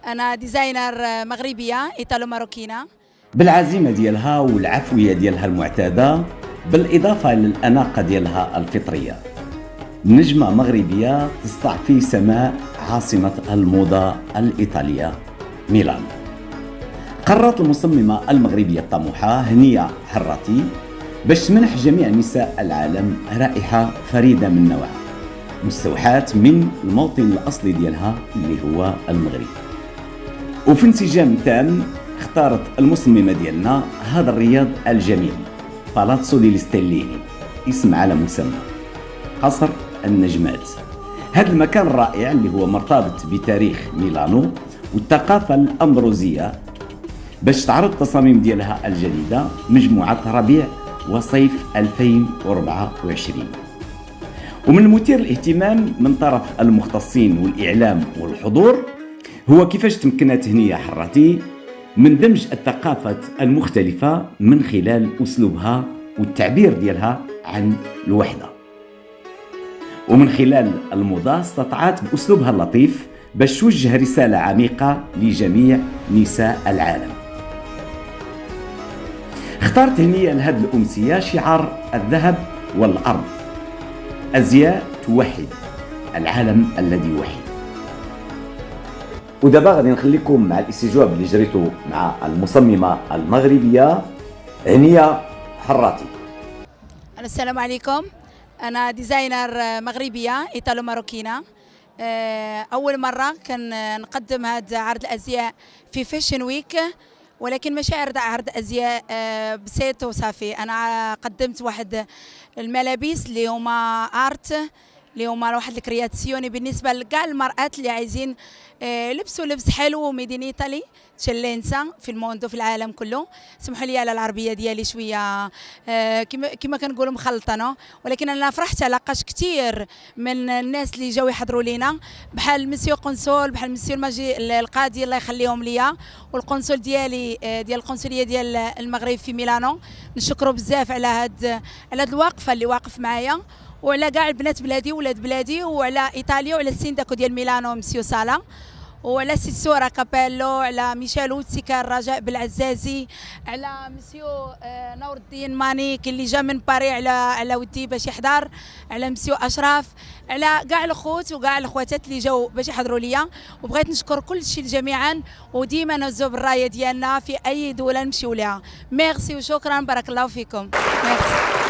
أنا ديزاينر مغربية إيطالو ماروكينة. بالعزيمة ديالها والعفوية ديالها المعتادة، بالإضافة للأناقة ديالها الفطرية، نجمة مغربية تسطع في سماء عاصمة الموضة الإيطالية ميلانو. قررت المصممة المغربية الطموحة هنية حراتي باش تمنح جميع نساء العالم رائحة فريدة من نوعها، مستوحاة من الموطن الأصلي ديالها اللي هو المغرب. وفي انسجام تام اختارت المصممة ديالنا هذا الرياض الجميل، بالاتسو دي ستيليني، اسم على مسمى قصر النجمات. هذا المكان الرائع اللي هو مرتبط بتاريخ ميلانو والثقافة الأندروزية، باش تعرض التصاميم ديالها الجديدة مجموعة ربيع وصيف 2024. ومن المثير الاهتمام من طرف المختصين والإعلام والحضور هو كيفاش تمكنت هنية حراتي من دمج الثقافات المختلفة من خلال أسلوبها والتعبير ديالها عن الوحدة. ومن خلال الموضة استطاعت بأسلوبها اللطيف باش توجه رسالة عميقة لجميع نساء العالم. اختارت هنية لهذه الأمسية شعار الذهب والأرض، أزياء توحد العالم الذي وحد. ودابا غادي نخليكم مع الاستجواب اللي جريتو مع المصممة المغربية هنية حراتي. السلام عليكم، أنا ديزاينر مغربية إيطالو ماروكينة. أول مرة كان نقدم هذا عرض الأزياء في فاشن ويك، ولكن ماشي عرض أزياء بسيط وصافي. أنا قدمت واحد الملابس اللي هما ارت، اللي هما واحد الكرياتسيوني بالنسبه لكاع المرأات اللي عايزين لبسوا لبس حلو ميدين ايطالي تشلينسا في الموندو في العالم كله. سمحوا لي على العربيه ديالي شويه كما كنقولوا مخلطه، ولكن انا فرحت على لقاش كثير من الناس اللي جاوا يحضروا لينا، بحال مسيو قنصل، بحال مسيو الماجي القاضي الله يخليهم ليا، والقنصل ديالي ديال القنصليه ديال المغرب في ميلانو. نشكروا بزاف على هاد الوقفه اللي واقف معايا، وعلى كاع البنات بلادي وولاد بلادي، وعلى ايطاليا، وعلى السينداكو ديال ميلانو مسيو سالا، وعلى سيسورا كابيلو، على ميشيل وتسيكار رجاء بالعزازي، على مسيو نور الدين مانيك اللي جا من باري على ودي باش يحضر، على مسيو اشرف، على كاع الاخوت وكاع الاخواتات اللي جاوا باش يحضروا ليا. وبغيت نشكر كل شيء جميعا، وديما نهزوا بالرايه ديالنا في اي دوله نمشيو لها. ميرسي وشكرا، بارك الله فيكم. ميرسي.